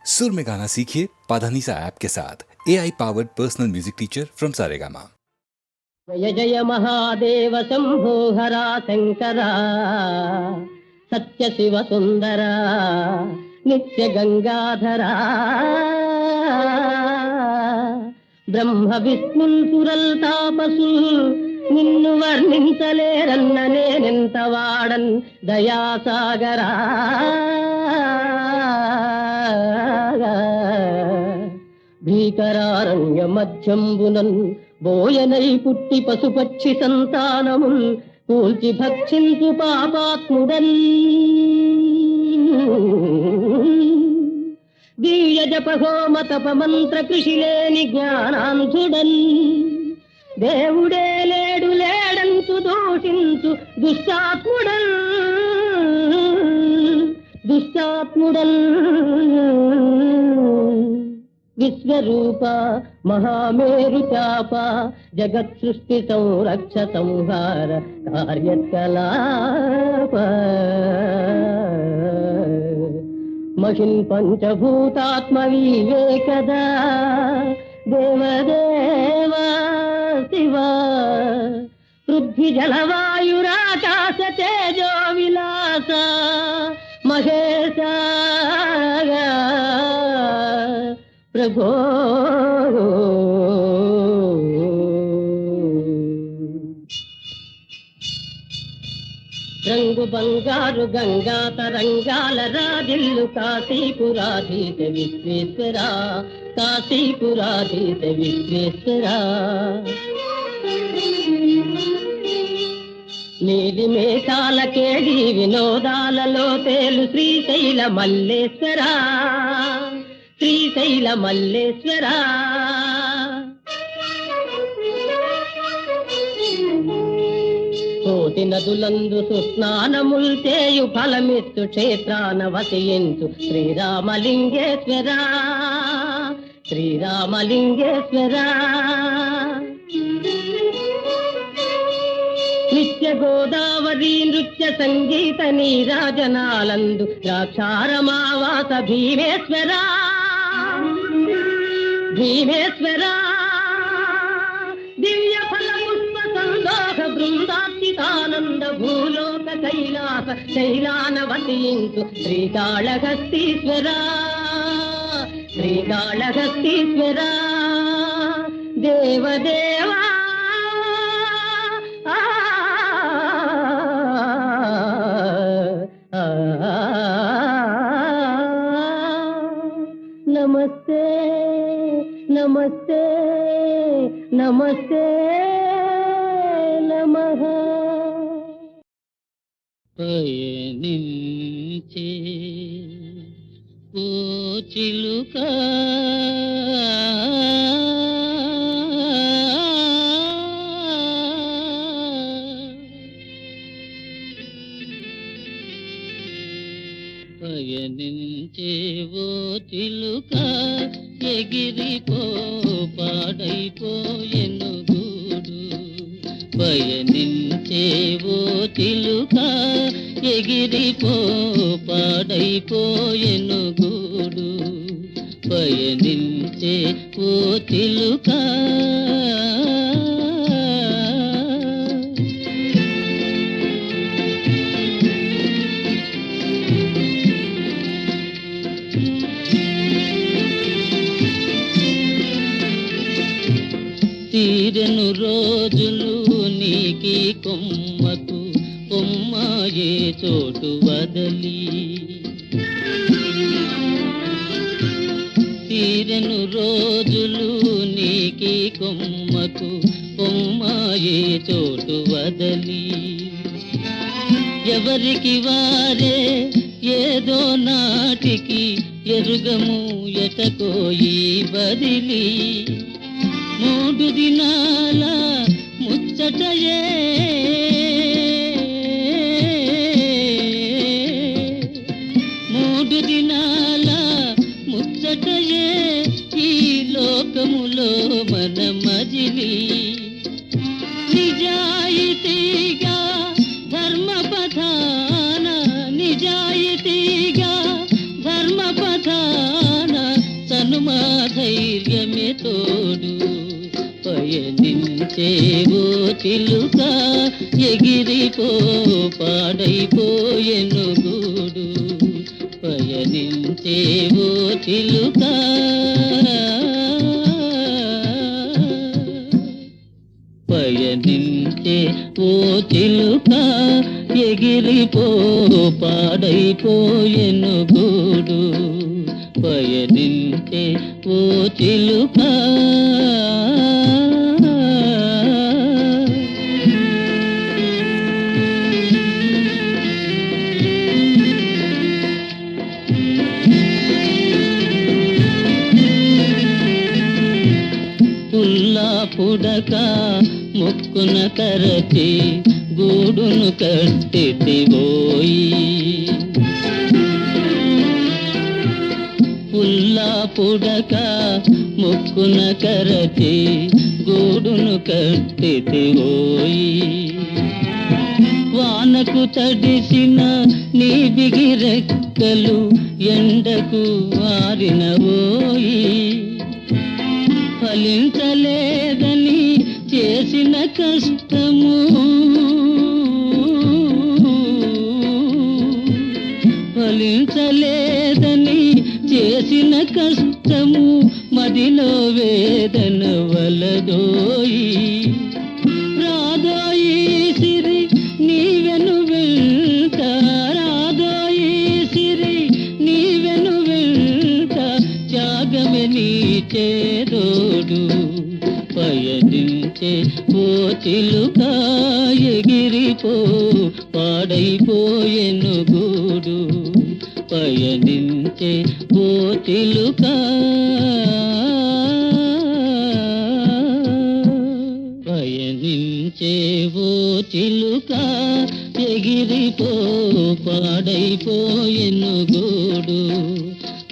सुर में गाना सीखिए पाधानीसा ऐप के साथ AI powered personal music teacher from Saregama. जय जय महादेव शंभो हरा शंकरा सत्य शिव सुंदरा नित्य गंगाधरा ब्रह्म विष्णुल सुरल तापसुल నిన్ను వర్ణించలేరన్న నేనెంత వాడన్ దయాసాగరా భీకరారణ్య మధ్యంబునన్ బోయనై పుట్టి పశుపక్షి సంతానముల్ కూల్చి భక్షించు పాపాత్ముడన్ దివ్య జప హోమ తప మంత్ర కృషి లేని జ్ఞానాంధుడన్ దేవుడే లేడు లేడంతు దూషించు దుష్టాత్ముడన్ విశ్వరూప మహామేరు చాప జగత్ సృష్టి సంరక్ష సంహార కార్యకలాప మహిన్ పంచభూతాత్మ వివేకదా దేవదేవా శివ పృథ్వీ జలవాయురాకాశ తేజో విలాస మహేశ ప్రభో రంగు బంగారు గంగా తరంగాల రాజిల్లు కాశీపురాధీశ విశ్వేశ్వర కాశీపురాధీశ విశ్వేశ్వర నీలి మేఘాల కేడి వినోదాలలో తేలు శ్రీశైల మల్లేశ్వర శ్రీశైల మల్లేశ్వర కోటి నదులందు సుస్నానముల్ చేయు ఫలమిత్తు క్షేత్రాన వసించు శ్రీరామలింగేశ్వర శ్రీరామలింగేశ్వర నిత్య గోదావరి నృత్య సంగీత నీరాజనాలందు ద్రాక్షారమావాస భీమేశ్వర భీమేశ్వర దివ్య ఫల పుష్ప సందోహ బృందార్చితానంద భూలోక కైలాస శైలాన వసించు శ్రీకాళహస్తీశ్వర శ్రీకాళహస్తీశ్వర దేవదేవా నమస్తే నమస్తే నమస్తే నమః పయనించే ఓ చిలుక పయనించేవో చిలుక ఎగిరిపో పాడైపోయెను గూడు పయనించేవో చిలుక ఎగిరిపో పాడైపోయెను గూడు పయనించే ఓ చిలుక తీరెను రోజులు నీకి కొమ్మకు కొమ్మాయే చోటు వదలి తీరెను రోజులు నీకి కొమ్మకు కొమ్మాయే చోటు వదలి ఎవరికి వారే ఏదో నాటికి ఎరుగము ఎటకోయి బదిలి మూడు దినాల ముచ్చటయే మూడు దినాల ముచ్చటయే ఈ లోకములో మన మజిలి నిజాయితీగా ధర్మపథాన నిజాయితీగా ధర్మపథాన హనుమా ధైర్యమే తోడు పయనించేవో చిలుక ఎగిరిపో పాడైపోయెను గూడు పయనించేవో చిలుక పయనించే ఓ చిలుక ఎగిరిపో పాడైపోయెను గూడు పయనించే ఓ చిలుక పుల్లా పుడక ముక్కున కరచి గూడును కట్టితివోయి పుల్లా పుడక ముక్కున కరచి గూడును కట్టితివోయి వానకు తడిసిన నీ బిగిరెక్కలు ఎండకు ఆరినవోయి ఫలించలేదని చేసిన కష్టము ఫలించలేదని చేసిన కష్టము మదిలో వేదన వలదోయి రాదోయి సిరి నీవెను వెంట రాదోయి సిరి నీవెను వెంట త్యాగమే నీ చేదోడు పయనించే ఓ చిలుక ఎగిరిపో పాడైపోయెను గూడు పయనించే ఓ చిలుక పయనించే ఓ చిలుక ఎగిరిపో పాడైపోయెను గూడు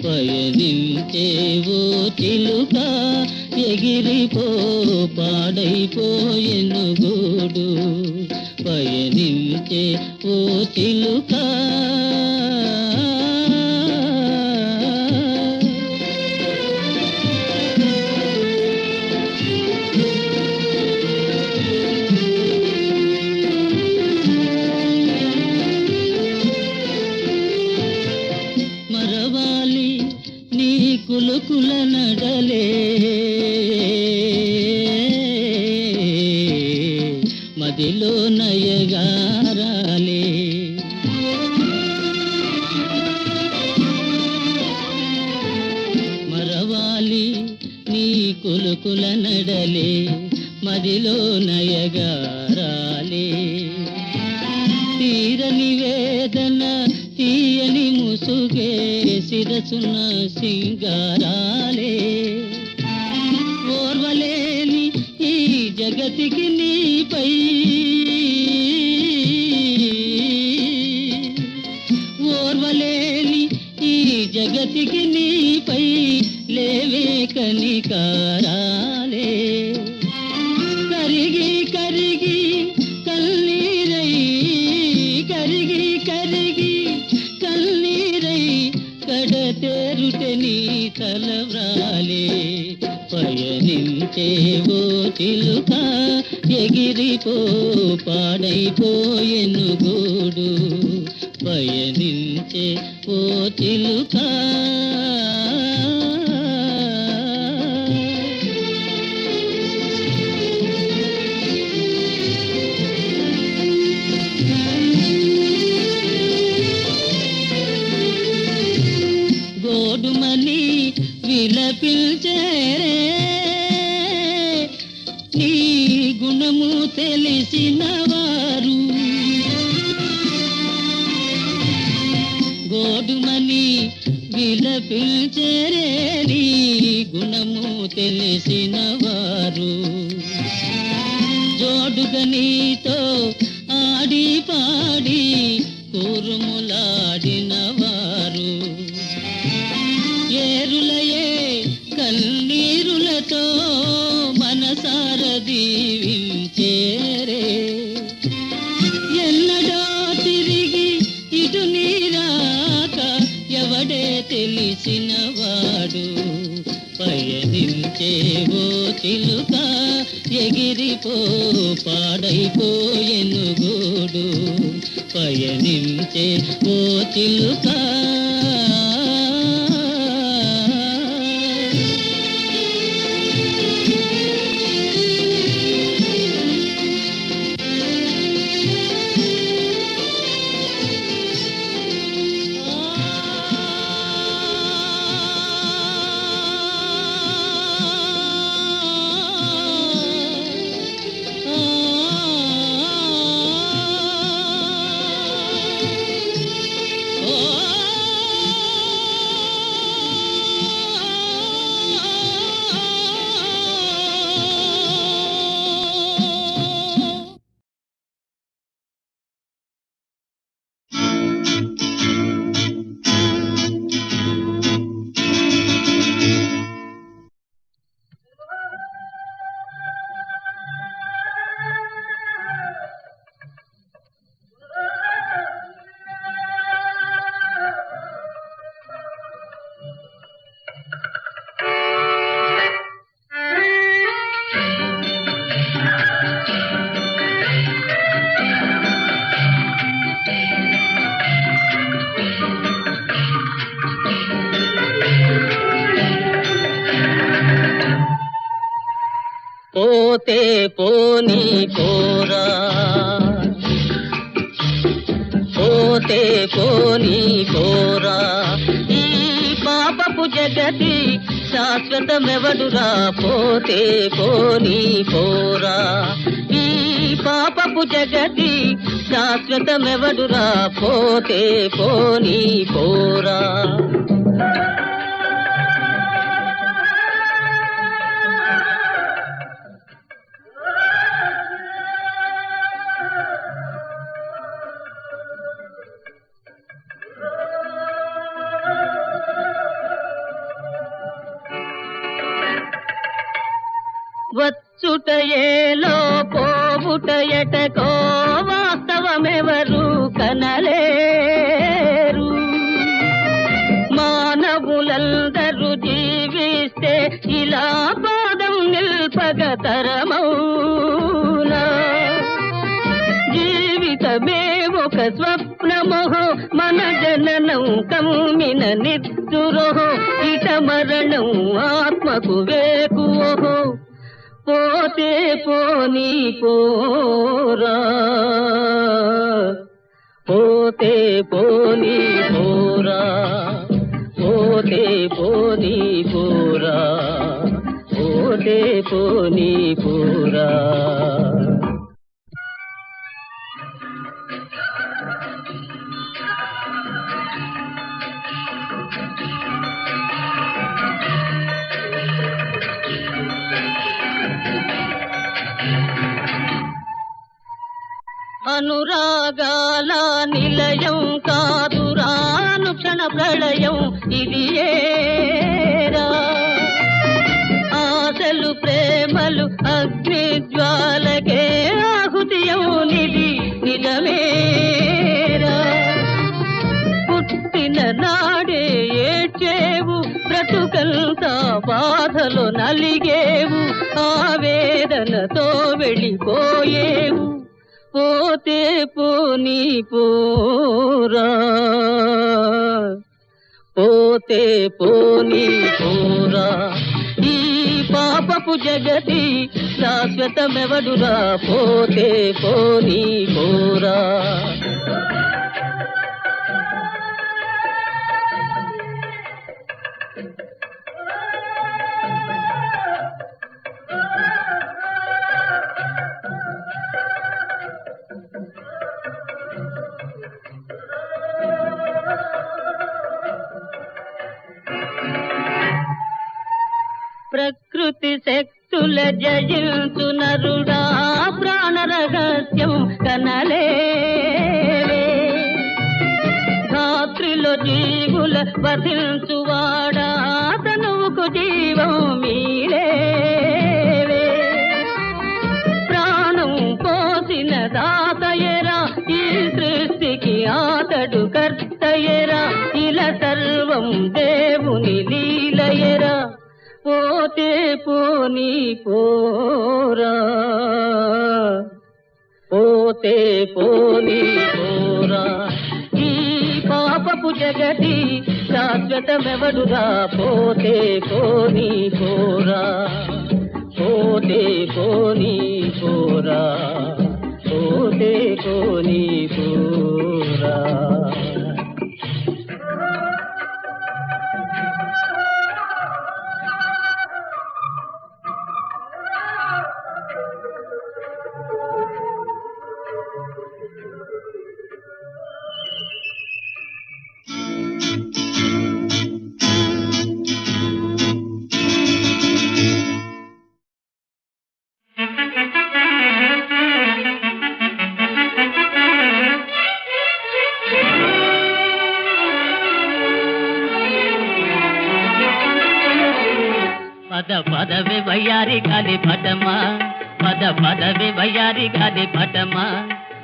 పయనించే ఓ చిలుక ఎగిరిపో పాడైపోయెను గూడు పయనించే ఓ చిలుక మరవాలి నీ కులుకుల నడలే మదిలో నయగారాలే మరవాలి నీ కులుకుల నడలే మదిలో నయగారాలే తీరని వేదన తీయని ముసుగే శిరసున సింగారాలే ఓర్వలేని ఈ జగతికి నీపై ఓర్వలేని ఈ జగతికి నీపై లేవే కనికారాలే కరిగి కరిగి కన్నీరై కరిగి కరిగి కన్నీరై కడతేరుటే నీ తలవ్రాలే పయనించే ఓ చిలుక ఎగిరిపో పాడైపోయెను గూడు పయనించే ఓ చిలుక గోడుమని విలపిల్చేరే నీ గుణము తెలిసిన వారు గోడుమని విలపిల్చేరే నీ గుణము తెలిసిన వారు జోడుగా నీతో ఆడి పాడి కూరుములాడిన వారు ఏరులయే కన్నీరులతో మనసార దీవించేరే ఎన్నడో తిరిగి ఇటు నీరాక ఎవడే తెలిసిన వాడు పయనించేవో చిలుక ఎగిరిపో పాడైపోయెను గూడు పయనించే ఓ చిలుక పోతే పోనీ పోరా పోతే పోనీ పోరా ఈ పాపపు జగతి శాశ్వతమెవడురా పోతే పోనీ పోరా ఈ పాపపు జగతి శాశ్వతమెవడురా పోతే పోనీ పోరా వచ్చుటయేలో పోవుటయటకో వాస్తవమెవరు కనలేరు మానవులందరూ జీవిస్తే ఇలా పాదం నిల్పగతరమౌనా జీవితమే ఒక స్వప్నమోహో మన జననం కమ్మిన నిద్దురోహో ఇట మరణం ఆత్మకు వేకువోహో పోతే పోనీ పోరా పోతే పోనీ పోరా పోతే పోనీ పోరా పోతే పోనీ పోరా అనురాగాల నిలయం కాదురా అనుక్షణ ప్రళయం ఇది ఏరా ఆశలు ప్రేమలు అగ్ని జ్వాలకే ఆహుతియౌనిది నిజమేరా పుట్టిన నాడే ఏడ్చేవు బ్రతుకంతా బాధలో నలిగేవు ఆవేదనతో వెళ్ళిపోయేవు పోతే పోనీ పోరా పోతే పోనీ పోరా ఈ పాపపు జగతి శాశ్వతమెవడురా పోతే పోనీ పోరా ప్రకృతి శక్తుల జయించు నరుడా ప్రాణ రహస్యం కనలేవే ధాత్రిలో జీవుల వధించువాడా తనువుకు జీవం మీరేవే ప్రాణం పోసిన దాతయరా ఈ సృష్టికి ఆతడు కర్తయరా ఇలా సర్వం దేవుని లీలయరా పోతే పోనీ పోరా, పోతే పోనీ పోరా, ఈ పాపపు జగతి శాశ్వతమెవడుగా, పోతే పోనీ పోరా, పోతే పోనీ పోరా, పోతే పోనీ పోరా. పద పదవి వయ్యారి గాలి పటమా, పద పదవి వయ్యారి గాలి పటమా,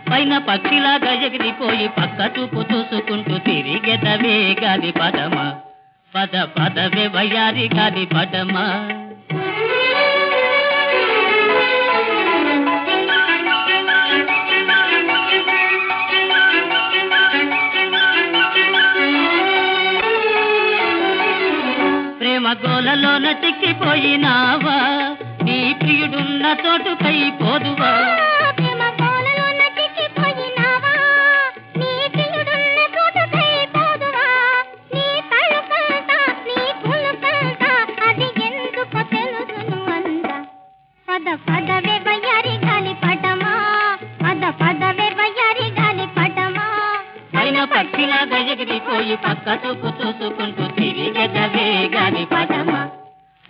పైన పక్షిలాగా ఎగిరిపోయి పక్క చూపు చూసుకుంటూ తిరిగెదవే గాలి పటమా, పద పదవి వయ్యారి గాలి పటమా. ప్రేమ గోలలోన చిక్కిపోయినావా, నీ ప్రియుడున్న చోటుకై పోదువా, పక్షిలాగా ఎగిరిపోయి పక్క చూపు చూసుకుంటూ తిరిగెదవే గాలి పటమా,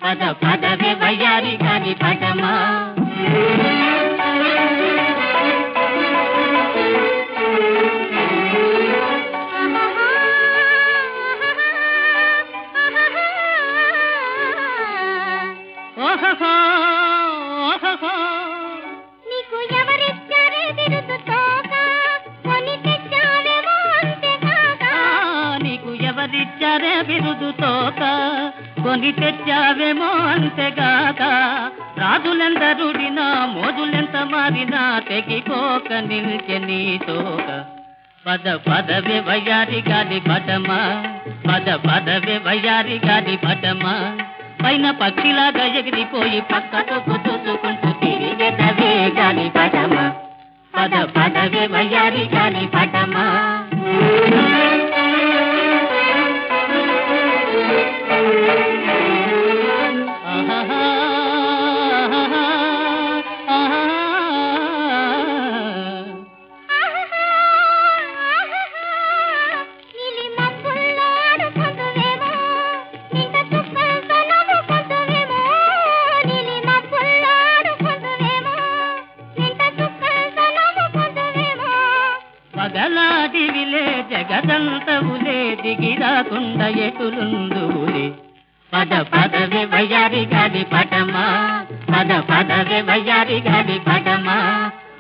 పద పదవే వయ్యారి గాలి పటమా. ఓహో ఓహో నీకు ఎవరిచ్చారే బిరుదు తోక, కొని తెచ్చావేమో అంతేగాక, నీకు ఎవరిచ్చారే బిరుదు తోక, కొని తెచ్చావేమో అంతేగాక, రాజులెందరుడినా మోజులెంత మారినా తెగిపోక నిల్చె నీ తోక, పద పదవే వయ్యారి గాలి పటమా, పద పదవే వయ్యారి గాలి పటమా, పైన పక్షిలాగా ఎగిరిపోయి పక్క చూపు చూసుకుంటూ తిరిగెదవే గాలి పటమా, పద పదవే వయ్యారి గాలి పటమా. పగలాదివిలే జగదంతవులే దిగిరాకుండా ఎటులుందులే, పద పదవే వయ్యారి గాలి పటమా, పద పదవే వయ్యారి గాలి పటమా,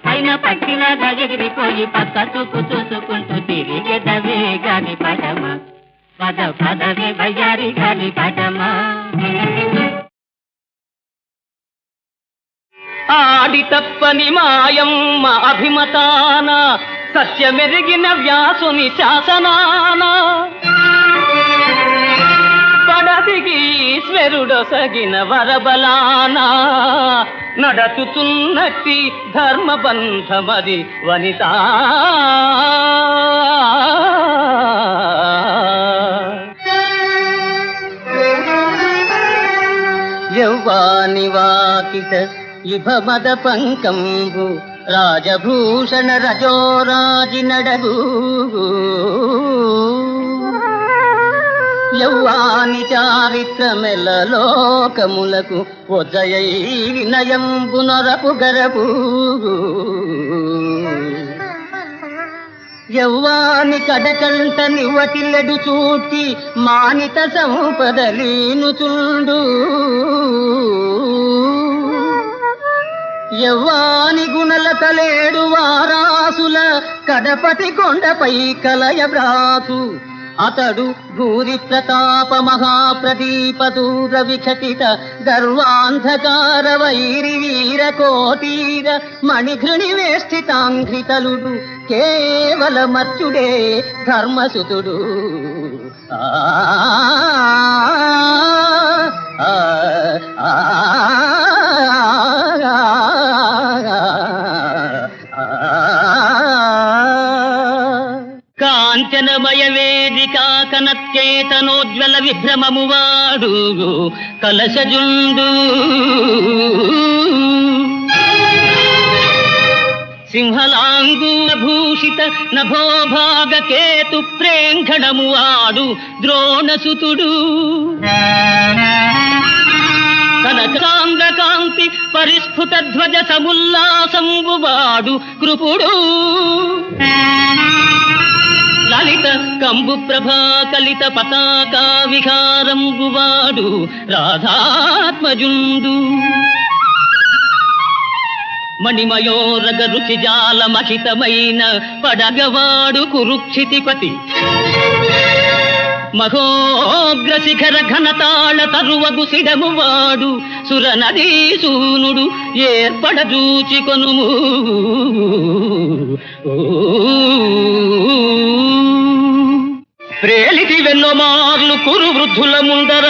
పైన పక్షిలాగా ఎగిరిపోయి పక్క చూపు చూసుకుంటూ తిరిగెదవే గాలి పటమా, పద పదవే వయ్యారి గాలి పటమా. ఆడి తప్పని మాయమ్మ అభిమతాన, సత్యమెరిగిన వ్యాసుని శాసనాన, పడదిగి ఈశ్వరుడొసగిన వరబలాన, నడచుతున్నట్టి ధర్మబంధమది వనిత. యౌవాని వాకిట ఇభమద పంకంబు, రాజభూషణ రజోరాజి నడగు, యౌవాని చారిత్రమెల్ల లోకములకు ఒజయై వినయంబు నొరపు గరపు, యౌవాని కడకంట నివటిల్లెడు చూటి మానిత సంపదలీను చుండు, యవ్వాని గుణల కలేడు వారాసుల కడపతి కొండపై కలయ బ్రాసు, అతడు భూరి ప్రతాప మహాప్రదీప దూర విఖటిత గర్వాంధకార వైరి వీర కోటీర మణిఘృణి వేష్టితాంఘ్రితలుడు కేవల మర్చుడే ధర్మసుతుడు. కాంచనమయ వేదికా కనత్యేతనోజ్వల విభ్రమము వాడు కలశజుండు. సింహలాంగూల భూషిత నభోభాగ కేతు ప్రేంఖణము వాడు ద్రోణసుతుడు. కనకాంగ కాంతి పరిస్ఫుట ధ్వజ సముల్లాసంబు వాడు కృపుడు. లలిత కంబు ప్రభా కలిత పతాకా విహారంబు వాడు రాధాత్మజుండు. మణిమయోరగ రుచి జాల మహితమైన పడగవాడు కురుక్షితిపతి. మహోగ్ర శిఖర ఘనతాళ తరువగు సిడము వాడు సురనదీసూనుడు ఏర్పడజూచి కొనుము. ప్రేలితి వెన్నోమార్లు కురు వృద్ధుల ముందర,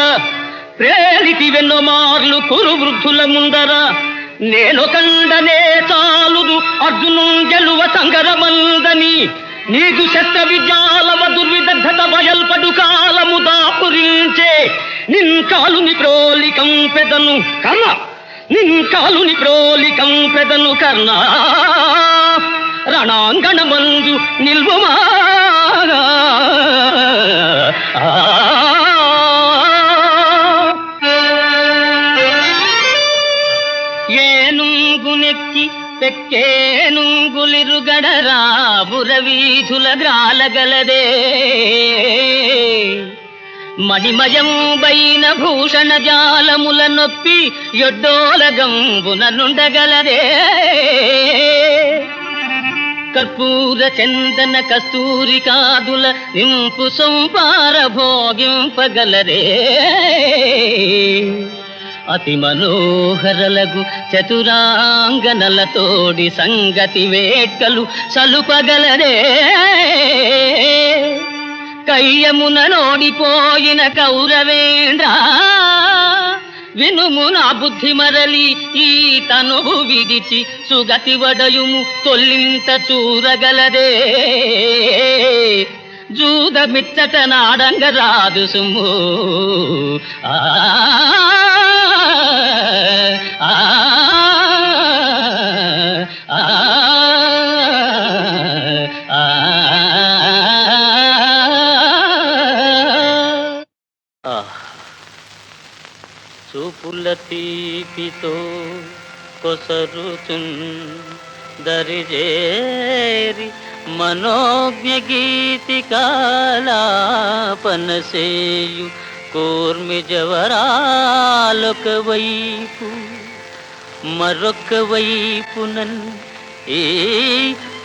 ప్రేలితి వెన్నోమార్లు కురు వృద్ధుల ముందర, నేను కండనే చాలుదు అర్జును గెలువ సంగరమందని. నీకు శస్త్ర విద్యాలవ దుర్విదగ్ధత బయల్పడు కాలము దాపురించే. నిన్కాలుని ప్రోలికం పెదను కర్ణ, నిన్కాలుని ప్రోలికం పెదను కర్ణ. రణాంగణమందు నిల్వుమా ఏనుగునెక్కి పెక్కేనుగులిరుగడరా బురవీధుల గ్రాలగలదే. మణిమయంబైన భూషణ జాలముల నొప్పి యొడ్డోలగంబున నుండగలదే. కర్పూర చందన కస్తూరి కాదుల నింపు సొంపార భోగింపగలరే. అతి మనోహరలగు చతురాంగనలతోడి సంగతి వేట్కలు సలుపగలరే. కయ్యమున నోడిపోయిన కౌరవేంద్ర వినుము నా బుద్ధి మరలి ఈ తనువు విడిచి సుగతి వడయుము తొల్లింత చూరగలదే. జూద మిచ్చట నాడంగ రాదు సుమ్ము. చూపుల తీపితో కొసరుచున్ దరిజేరి మనోజ్ఞ గీతికాలాపనసేయు కూర్మి జవరాలొక వైపు, మరొక వైపునన్ ఈ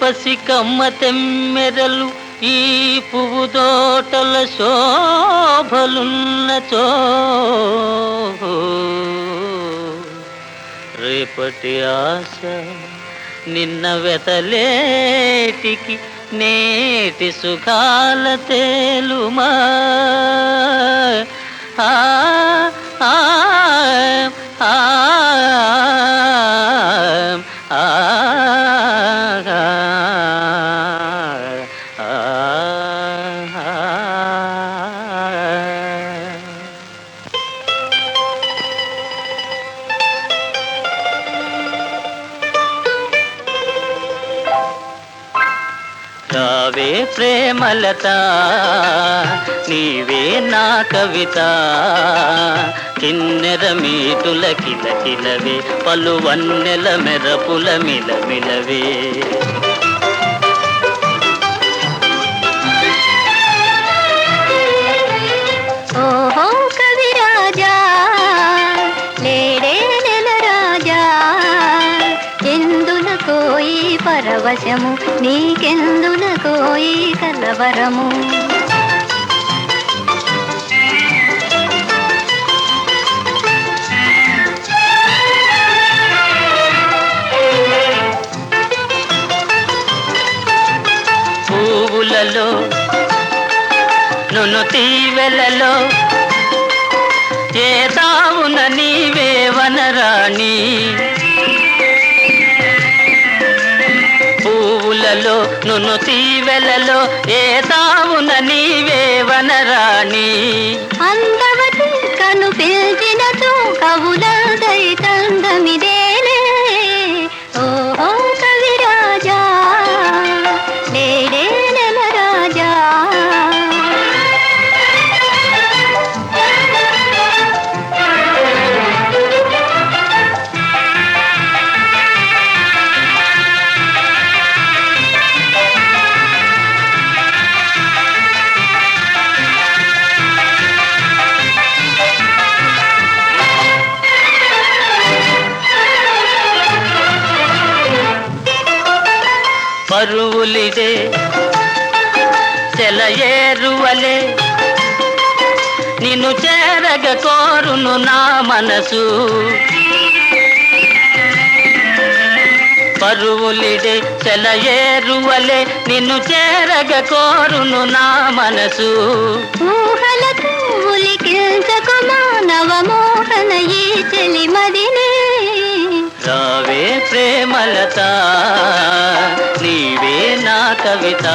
పసికమ్మ తెమ్మెరలు ఈ పువ్వు తోటల శోభలున్నచో. రేపటి ఆశ నిన్న వెతలేటికి నేటి సుఖాల తేలుమా. ఆ ఆ ఆ ఆ రావే ప్రేమలత నీవే నా కవిత. కిన్నెర మీటుల కిలకిలవే పలువన్నెల మెరపుల మిలమిలవే. ఓహో కవిరాజా లేడే నెల రాజా, ఎందున కోయి పరవశము నీకెందున కోయి కలవరము. తీవెలలో ఏ తావున నీవే వనరాణి పువ్వులలో నును తీవెలలో ఏ తావున నీవే వనరాణి అందవతి కను పిలిచినతో కవులదై తందమిదేలే ఓహో కవిరాజా లేడే నెల రాజా పరువులిదే సెలయేరువలే నిన్ను చేరగ కోరును నా మనసు పరువులిదే సెలయేరువలే నిన్ను చేరగ కోరును నా మనసు ఊహలకు ఉలికించకు మానవ మోహన ఈ చెలిమదినే రావే ప్రేమలత నీవే నా కవిత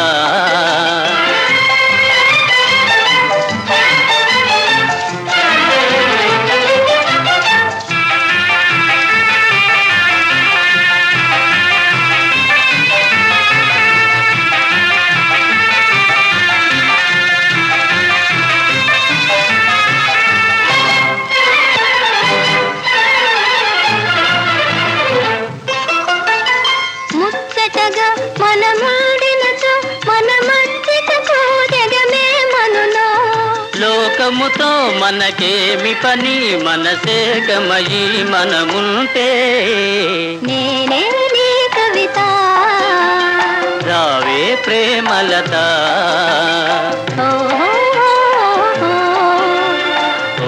ముచ్చటగా మనమాడినచో మన మధ్యకు జగమే మనులో లోకముతో మనకేమి పని మనసే గమయి మనముంటే నేనే నీ కవిత రావే ప్రేమలత ఓహో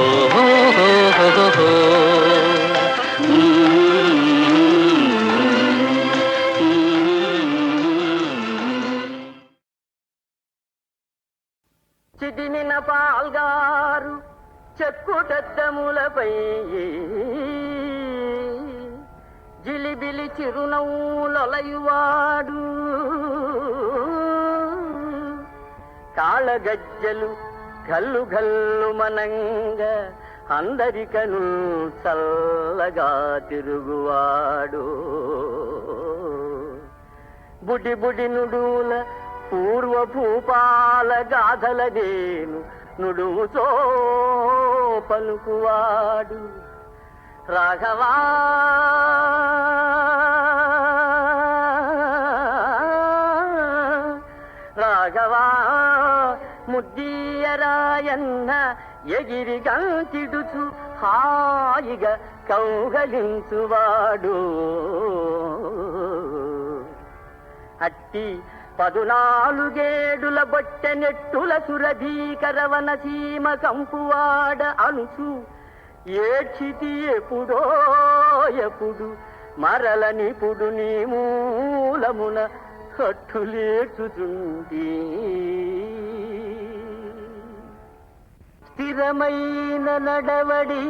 ఓహో చిదిమిన పాల్గారు చెక్కుటద్దములపై జిలిబిలి చిరునవ్వులొలయువాడు కాళగజ్జలు గల్లు గల్లు మనంగా అందరికను చల్లగా తిరుగువాడు బుడి బుడి నుడుల పూర్వ భూపాల గాథలదేను నుడువుతో పలుకువాడు రాఘవా రాఘవా ముద్దీయరాయన్న ఎగిరి గంతిడుచు హాయిగా కౌగలించువాడు అట్టి 14 బొట్టె నెట్టుల సురభీకరవన సీమ కంపువాడ అనుచు ఏడ్చితి ఎప్పుడో ఎప్పుడు మరల నిపుడు నీ మూలమున కట్టులేచుచుంది స్థిరమైన నడవడి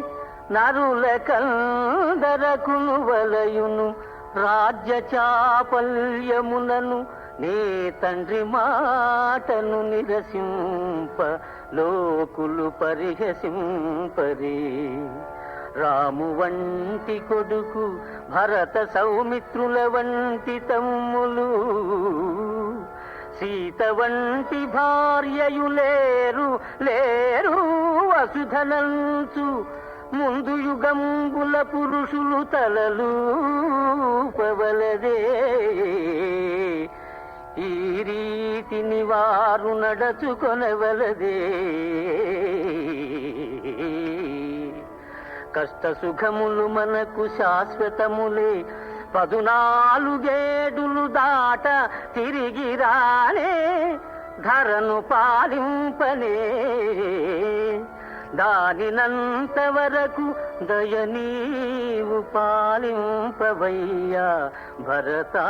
నరుల కందరకును వలయును రాజ్య చాపల్యమునను నీ తండ్రి మాటను నిరసింప లోకులు పరిహసింపరి రాము వంటి కొడుకు భరత సౌమిత్రుల వంటి తమ్ములు సీత వంటి భార్యయు లేరు లేరు వసుధనంచు ముందు యుగంబుల పురుషులు తలలు పవలదే ఈ రీతిని వారు నడచుకొనవలదే కష్ట సుఖములు మనకు శాశ్వతములే 14 దాట తిరిగి రానే ధరను పాలింపనే దానినంత వరకు దయనీవు పాలింపవయ్యా భరతా.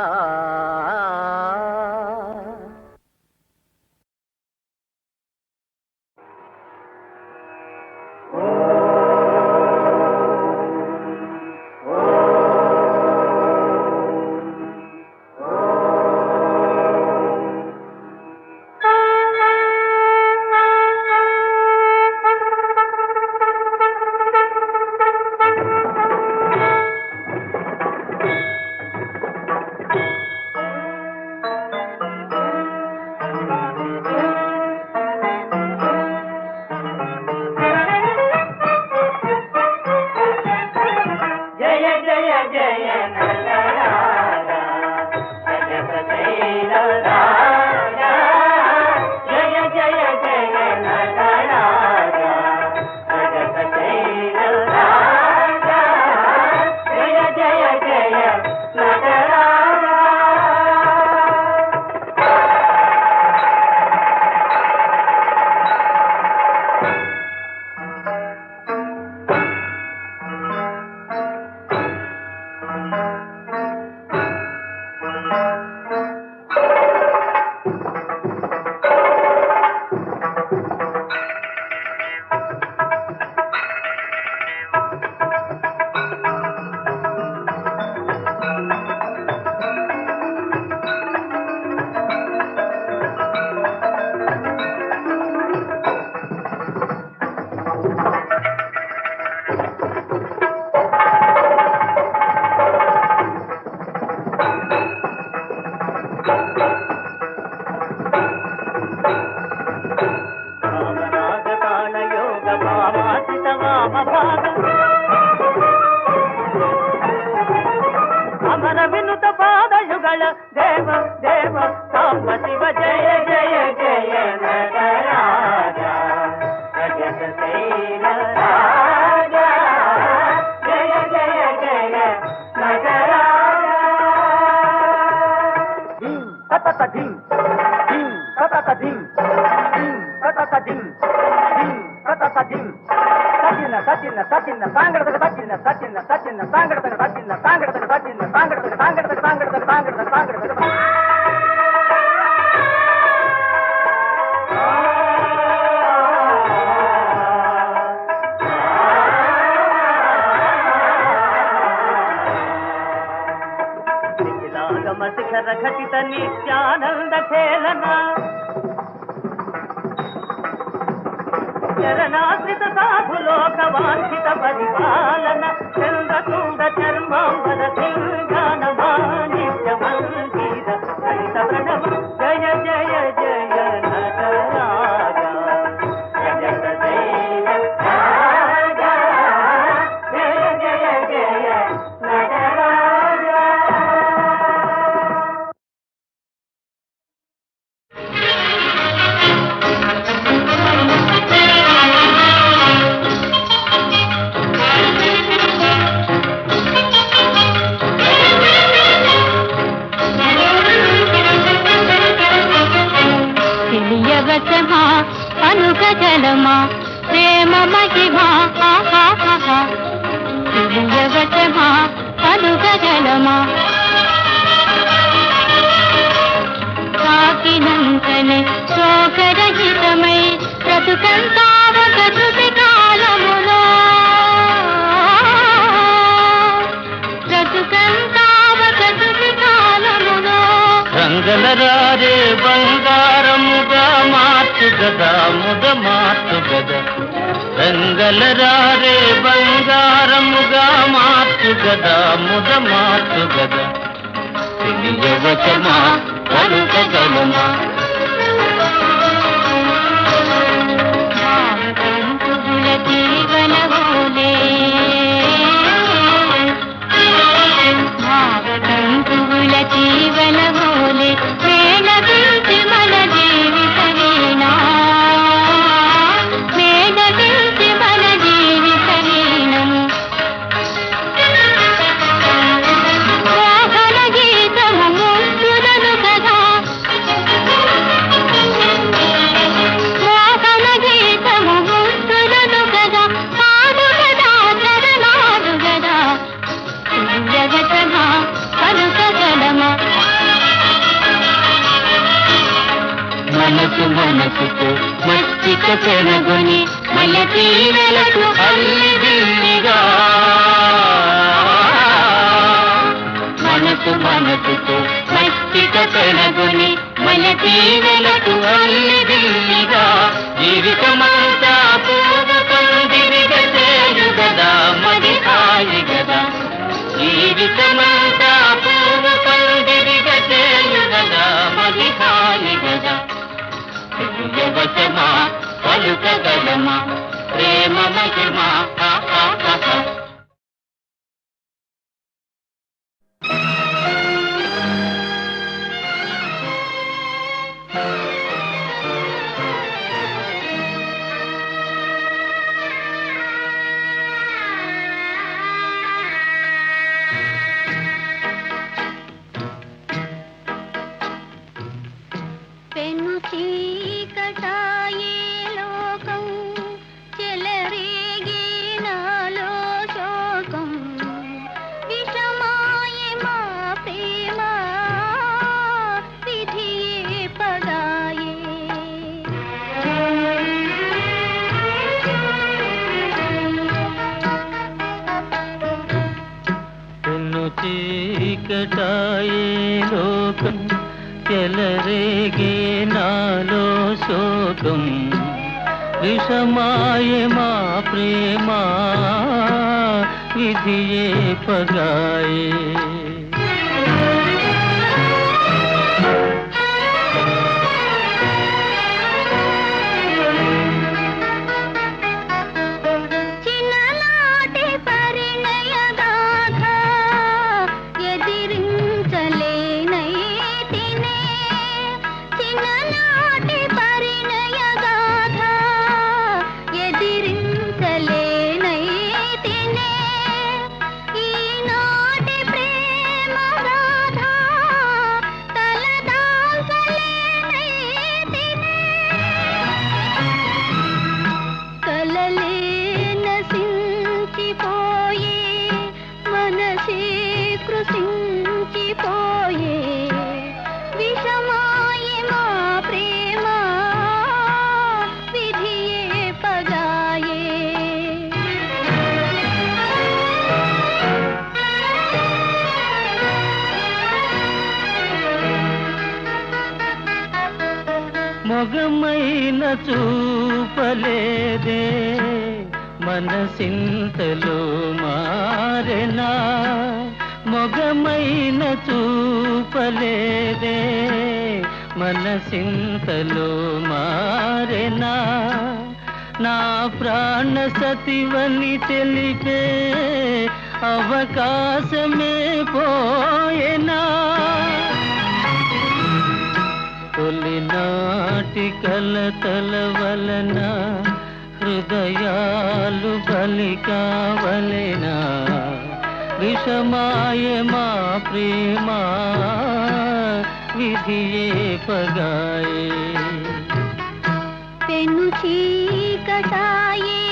దేవ దేవ సాంబ శివ జయ జయ జయ నటరాజ జగత శైల రాజా జయ జయ జయ నటరాజ తత ధిం ధిం తత ధిం ధిం తత ధిం ధిం తత ధిం సచిన్న సచిన్న సచిన్న సాంగడత సచిన్న సచిన్న సచిన్న సాంగడత సచిన్న సాంగడత సచిన్న సాంగడత సాంగడత సాంగడత సాంగడత సాంగడత నిఖిలాగమ శిఖర ఘటిత నిత్యానంద ఖేళన చరణాశ్రిత సాధులోక వాంఛిత పరిపాలన చంద్రచూడ చర్మాంబర సింగానమా నిత్య మందిర హరిత ప్రణవ జయ జయ జయ నటరాజ జగత జయ రాజా జయ జయ జయ నటరాజ తెలియవచమా అనుగజలమా ప్రేమ మహిమా తెలియవచమా అనుగజలమా సాకినంతనే శోకరహితమై బ్రతుకంతావక శృతి కాలములో బ్రతుకంతావక శృతి కాలములో రంగలరారే బంగారముగా మార్చు గదా ముద మార్చు గదా రంగలరారే బంగారముగా మార్చు గదా ముద మార్చు గదా తెలియవచమా పలుకగలమా భావకంతుల జీవనమూలే భావకంతుల జీవనమూలే మేళవించి మన జీవిత వీణా మేళవించి మన జీవిత వీణము మోహన గీతము ముగ్గులను కదా మోహన గీతము ముగ్గులను కదా పాడు గదా చరణాడు గదా జగతమా పలుకగలమా మనసు మనసుతో మస్తిక పెనగొని మల్లెతీరలకు అల్లిదిల్లిగా మనసు మనసుతో మస్తిక పెనగొని మల్లెతీరలకు అల్లిదిల్లిగా జీవితమంతా పూవు కందిరిగ చేయు గదా మది హాయి గదా జీవితమంతా పూవు కందిరిగ చేయు గదా మది హాయి గదా తెలియవచమా పలుకగలమా ప్రేమ మహిమా పెను చీకటాయే లోకం చెలరేగే నాలో శోకం విషమాయే మా ప్రేమ విధియే పగాయే పెను చీకటాయే లోకం చెలరేగే నాలో శోకం విషమాయే మా ప్రేమ విధియే పగాయే చిన్ననాటి పరిణయ గాథ ఎదిరించలేనయ్యా మరచిపోయే మనసే కృషించిపోయే విషమాయే మా ప్రేమ విధియే పగాయే మొగమైన చూపలేదే మనసింతలో మారెనా మొగమైన చూపలేదే మనసింతలో మారెనా నా ప్రాణ సతివని తెలిపే అవకాశమే పోయేనా తొలినాటి కలతల వలన హృదయాలు బలి కావలెనా విషమాయ మా ప్రేమ విధియే పగాయే పెను చీకటాయే